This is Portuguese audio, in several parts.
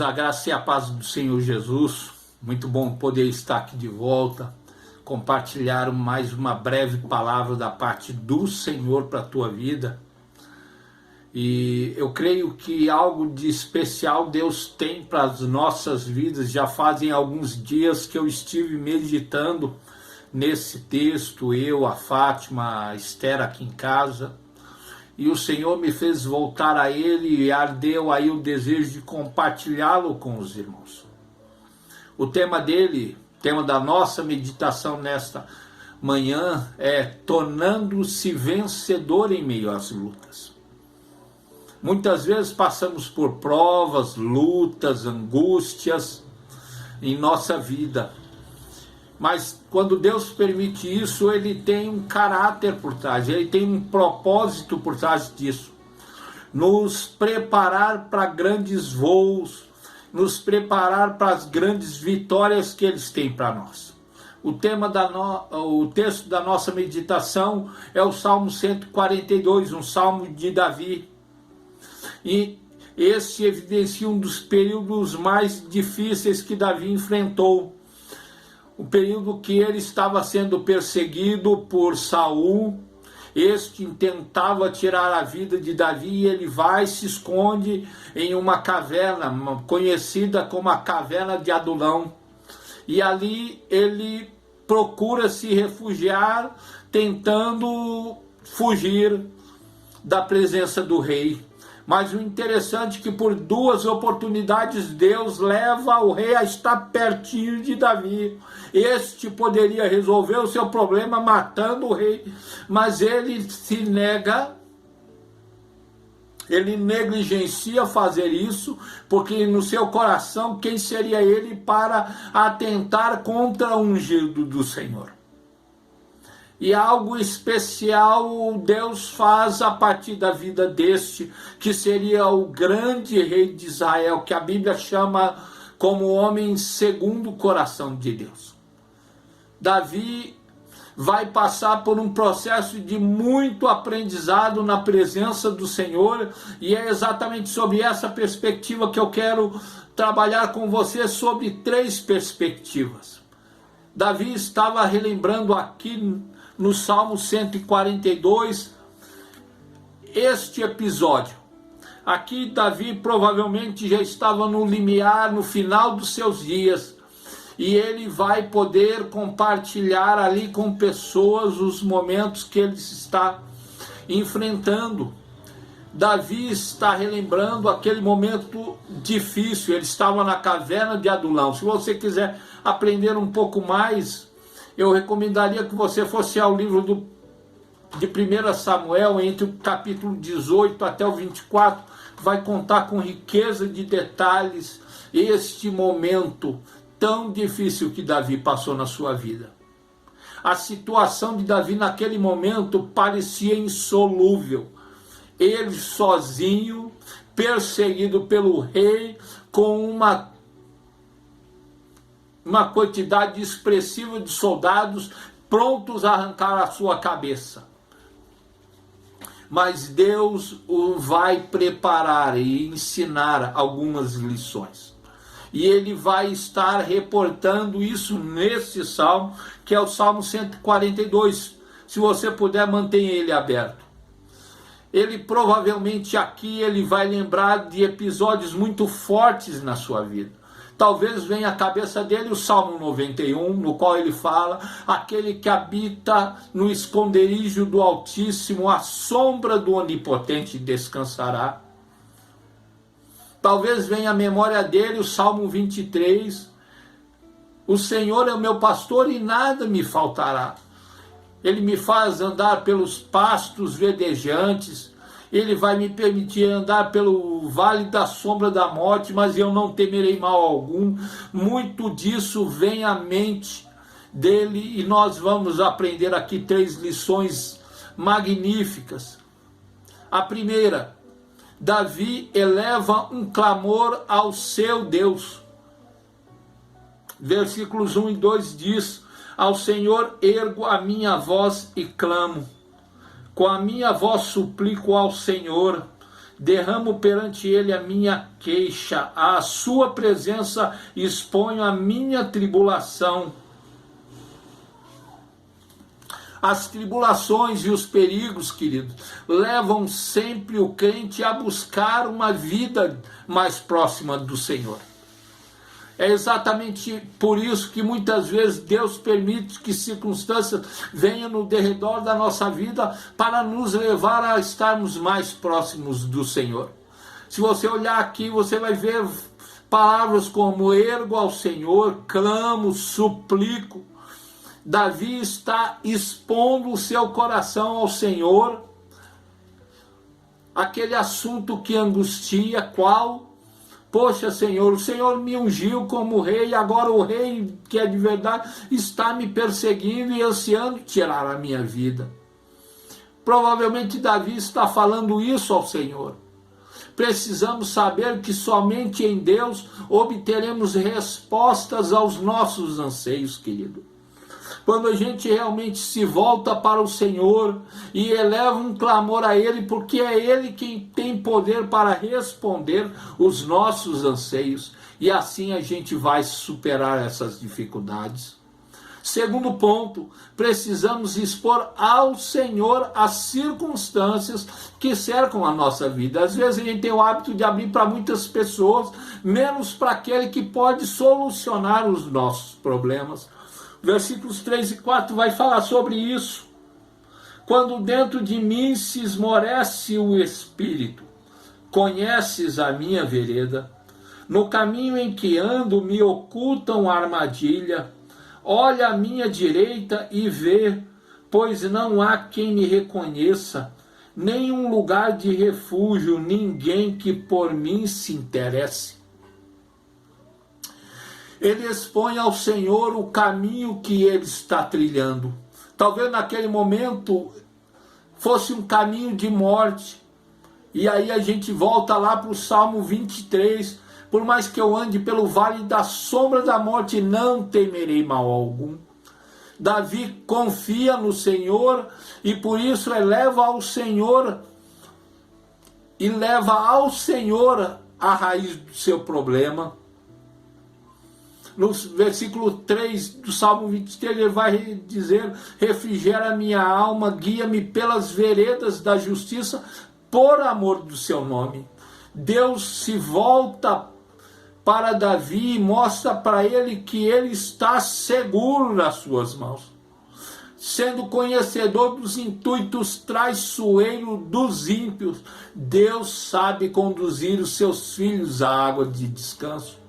a graça e a paz do Senhor Jesus. Muito bom poder estar aqui de volta, compartilhar mais uma breve palavra da parte do Senhor para a tua vida. E eu creio que algo de especial Deus tem para as nossas vidas. Já fazem alguns dias que eu estive meditando nesse texto, eu, a Fátima, a Esther aqui em casa. E o Senhor me fez voltar a Ele e ardeu aí o desejo de compartilhá-lo com os irmãos. O tema dele, tema da nossa meditação nesta manhã é tornando-se vencedor em meio às lutas. Muitas vezes passamos por provas, lutas, angústias em nossa vida. Mas quando Deus permite isso, Ele tem um caráter por trás, Ele tem um propósito por trás disso. Nos preparar para grandes voos, nos preparar para as grandes vitórias que Eles têm para nós. O texto da nossa meditação é o Salmo 142, um salmo de Davi. E esse evidencia um dos períodos mais difíceis que Davi enfrentou. O período que ele estava sendo perseguido por Saul. Este tentava tirar a vida de Davi e ele vai e se esconde em uma caverna, conhecida como a caverna de Adulão. E ali ele procura se refugiar, tentando fugir da presença do rei. Mas o interessante é que por duas oportunidades Deus leva o rei a estar pertinho de Davi. Este poderia resolver o seu problema matando o rei, mas ele se nega, ele negligencia fazer isso, porque no seu coração quem seria ele para atentar contra o ungido do Senhor? E algo especial Deus faz a partir da vida deste, que seria o grande rei de Israel, que a Bíblia chama como homem segundo o coração de Deus. Davi vai passar por um processo de muito aprendizado na presença do Senhor, e é exatamente sobre essa perspectiva que eu quero trabalhar com você, sobre três perspectivas. Davi estava relembrando aqui no Salmo 142, este episódio. Aqui Davi provavelmente já estava no limiar, no final dos seus dias, e ele vai poder compartilhar ali com pessoas os momentos que ele está enfrentando. Davi está relembrando aquele momento difícil, ele estava na caverna de Adulão. Se você quiser aprender um pouco mais, eu recomendaria que você fosse ao livro de 1 Samuel, entre o capítulo 18 até o 24, vai contar com riqueza de detalhes este momento tão difícil que Davi passou na sua vida. A situação de Davi naquele momento parecia insolúvel. Ele sozinho, perseguido pelo rei, com uma quantidade expressiva de soldados prontos a arrancar a sua cabeça. Mas Deus o vai preparar e ensinar algumas lições. E ele vai estar reportando isso nesse salmo, que é o Salmo 142. Se você puder, mantenha ele aberto. Ele provavelmente aqui ele vai lembrar de episódios muito fortes na sua vida. Talvez venha à cabeça dele o Salmo 91, no qual ele fala: aquele que habita no esconderijo do Altíssimo, à sombra do Onipotente descansará. Talvez venha à memória dele o Salmo 23, o Senhor é o meu pastor e nada me faltará. Ele me faz andar pelos pastos verdejantes, Ele vai me permitir andar pelo vale da sombra da morte, mas eu não temerei mal algum. Muito disso vem à mente dele, e nós vamos aprender aqui três lições magníficas. A primeira: Davi eleva um clamor ao seu Deus. Versículos 1 e 2 diz: ao Senhor ergo a minha voz e clamo, com a minha voz suplico ao Senhor, derramo perante ele a minha queixa, à sua presença exponho a minha tribulação. As tribulações e os perigos, queridos, levam sempre o crente a buscar uma vida mais próxima do Senhor. É exatamente por isso que muitas vezes Deus permite que circunstâncias venham no derredor da nossa vida para nos levar a estarmos mais próximos do Senhor. Se você olhar aqui, você vai ver palavras como ergo ao Senhor, clamo, suplico. Davi está expondo o seu coração ao Senhor, aquele assunto que angustia, qual? Poxa, Senhor, o Senhor me ungiu como rei, agora o rei que é de verdade está me perseguindo e ansiando tirar a minha vida. Provavelmente Davi está falando isso ao Senhor. Precisamos saber que somente em Deus obteremos respostas aos nossos anseios, querido. Quando a gente realmente se volta para o Senhor e eleva um clamor a Ele, porque é Ele quem tem poder para responder os nossos anseios, e assim a gente vai superar essas dificuldades. Segundo ponto, precisamos expor ao Senhor as circunstâncias que cercam a nossa vida. Às vezes a gente tem o hábito de abrir para muitas pessoas, menos para aquele que pode solucionar os nossos problemas. Versículos 3 e 4 vai falar sobre isso. Quando dentro de mim se esmorece o espírito, conheces a minha vereda, no caminho em que ando me ocultam armadilha, olha à minha direita e vê, pois não há quem me reconheça, nenhum lugar de refúgio, ninguém que por mim se interesse. Ele expõe ao Senhor o caminho que ele está trilhando. Talvez naquele momento fosse um caminho de morte. E aí a gente volta lá para o Salmo 23. Por mais que eu ande pelo vale da sombra da morte, não temerei mal algum. Davi confia no Senhor e por isso eleva ao Senhor e leva ao Senhor a raiz do seu problema. No versículo 3 do Salmo 23, ele vai dizer: refrigera a minha alma, guia-me pelas veredas da justiça, por amor do seu nome. Deus se volta para Davi e mostra para ele que ele está seguro nas suas mãos. Sendo conhecedor dos intuitos traiçoeiros dos ímpios, Deus sabe conduzir os seus filhos à água de descanso.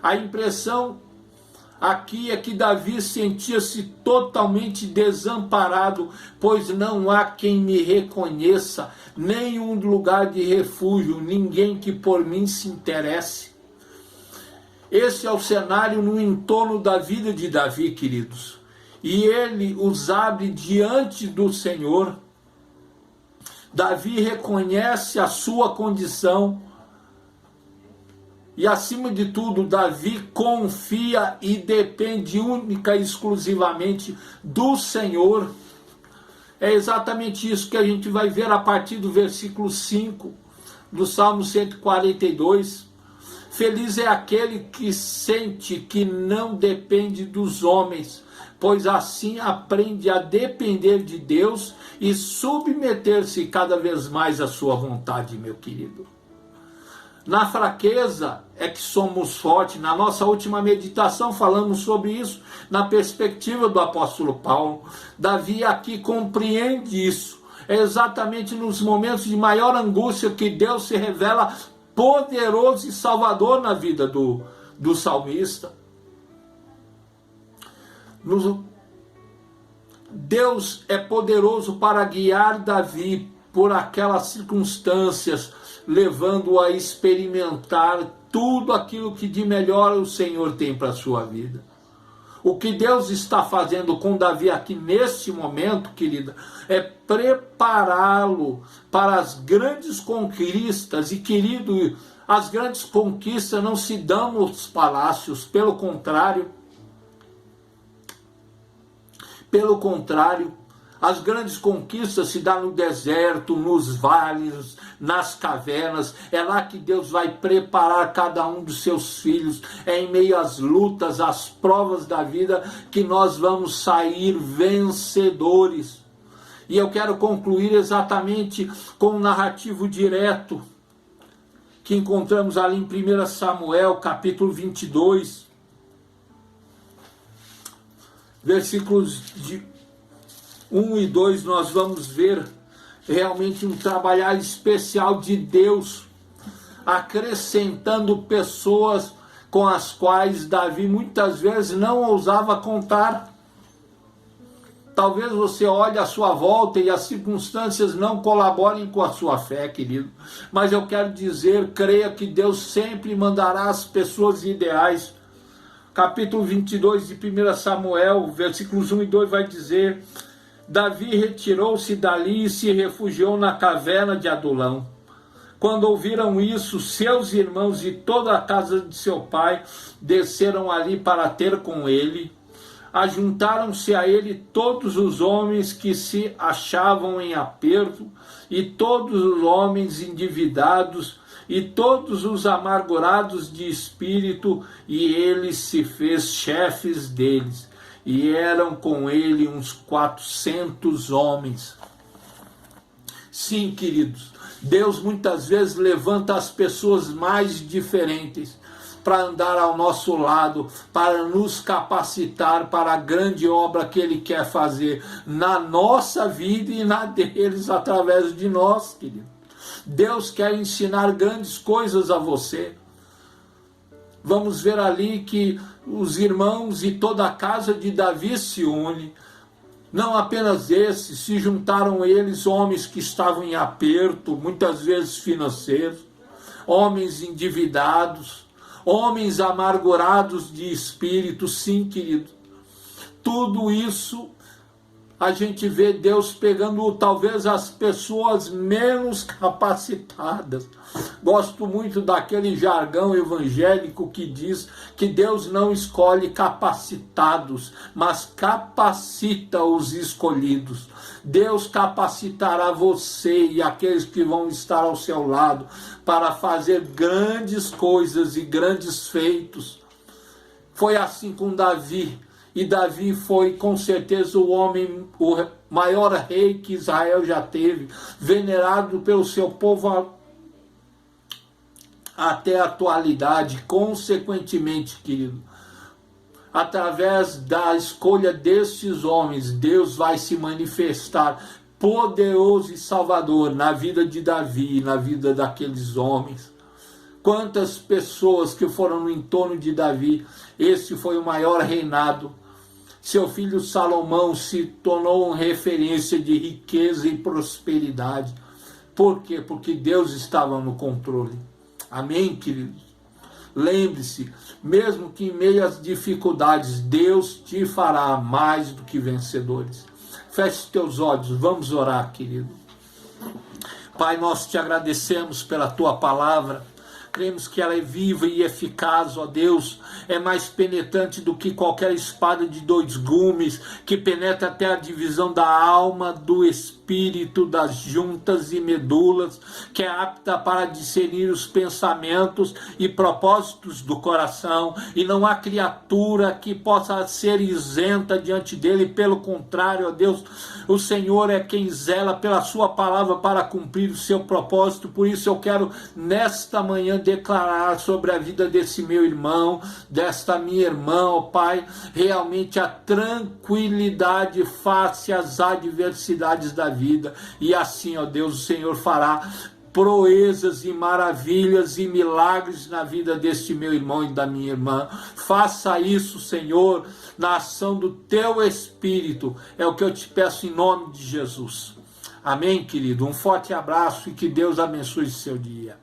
A impressão aqui é que Davi sentia-se totalmente desamparado, pois não há quem me reconheça, nenhum lugar de refúgio, ninguém que por mim se interesse. Esse é o cenário no entorno da vida de Davi, queridos. E ele os abre diante do Senhor. Davi reconhece a sua condição. E acima de tudo, Davi confia e depende única e exclusivamente do Senhor. É exatamente isso que a gente vai ver a partir do versículo 5 do Salmo 142. Feliz é aquele que sente que não depende dos homens, pois assim aprende a depender de Deus e submeter-se cada vez mais à sua vontade, meu querido. Na fraqueza é que somos fortes. Na nossa última meditação falamos sobre isso, na perspectiva do apóstolo Paulo. Davi aqui compreende isso. É exatamente nos momentos de maior angústia que Deus se revela poderoso e salvador na vida do salmista. Deus é poderoso para guiar Davi por aquelas circunstâncias, levando-o a experimentar tudo aquilo que de melhor o Senhor tem para a sua vida. O que Deus está fazendo com Davi aqui neste momento, querida, é prepará-lo para as grandes conquistas. E, querido, as grandes conquistas não se dão nos palácios, pelo contrário, As grandes conquistas se dão no deserto, nos vales, nas cavernas. É lá que Deus vai preparar cada um dos seus filhos. É em meio às lutas, às provas da vida, que nós vamos sair vencedores. E eu quero concluir exatamente com um narrativo direto que encontramos ali em 1 Samuel, capítulo 22, versículos de 1 e 2, nós vamos ver realmente um trabalhar especial de Deus, acrescentando pessoas com as quais Davi muitas vezes não ousava contar. Talvez você olhe à sua volta e as circunstâncias não colaborem com a sua fé, querido. Mas eu quero dizer, creia que Deus sempre mandará as pessoas ideais. Capítulo 22 de 1 Samuel, versículos 1 e 2 vai dizer: Davi retirou-se dali e se refugiou na caverna de Adulão. Quando ouviram isso, seus irmãos e toda a casa de seu pai desceram ali para ter com ele. Ajuntaram-se a ele todos os homens que se achavam em aperto, e todos os homens endividados, e todos os amargurados de espírito, e ele se fez chefes deles. E eram com ele uns 400 homens. Sim, queridos, Deus muitas vezes levanta as pessoas mais diferentes para andar ao nosso lado, para nos capacitar para a grande obra que Ele quer fazer na nossa vida e na deles através de nós, querido. Deus quer ensinar grandes coisas a você. Vamos ver ali que os irmãos e toda a casa de Davi se unem. Não apenas esses, se juntaram eles, homens que estavam em aperto, muitas vezes financeiro, homens endividados, homens amargurados de espírito. Sim, querido. Tudo isso a gente vê Deus pegando talvez as pessoas menos capacitadas. Gosto muito daquele jargão evangélico que diz que Deus não escolhe capacitados, mas capacita os escolhidos. Deus capacitará você e aqueles que vão estar ao seu lado para fazer grandes coisas e grandes feitos. Foi assim com Davi. E Davi foi com certeza o maior rei que Israel já teve, venerado pelo seu povo até a atualidade. Consequentemente, querido, através da escolha destes homens, Deus vai se manifestar poderoso e salvador na vida de Davi, na vida daqueles homens. Quantas pessoas que foram no entorno de Davi. Esse foi o maior reinado. Seu filho Salomão se tornou uma referência de riqueza e prosperidade. Por quê? Porque Deus estava no controle. Amém, queridos? Lembre-se, mesmo que em meio às dificuldades, Deus te fará mais do que vencedores. Feche teus olhos, vamos orar, querido. Pai, nós te agradecemos pela tua palavra. Cremos que ela é viva e eficaz, ó Deus, é mais penetrante do que qualquer espada de 2 gumes, que penetra até a divisão da alma, do espírito, das juntas e medulas, que é apta para discernir os pensamentos e propósitos do coração, e não há criatura que possa ser isenta diante dele. Pelo contrário, ó Deus, o Senhor é quem zela pela sua palavra para cumprir o seu propósito. Por isso eu quero nesta manhã declarar sobre a vida desse meu irmão, desta minha irmã, ó Pai, realmente a tranquilidade face às adversidades da vida. E assim, ó Deus, o Senhor fará proezas e maravilhas e milagres na vida deste meu irmão e da minha irmã. Faça isso, Senhor, na ação do teu Espírito. É o que eu te peço em nome de Jesus. Amém, querido? Um forte abraço e que Deus abençoe o seu dia.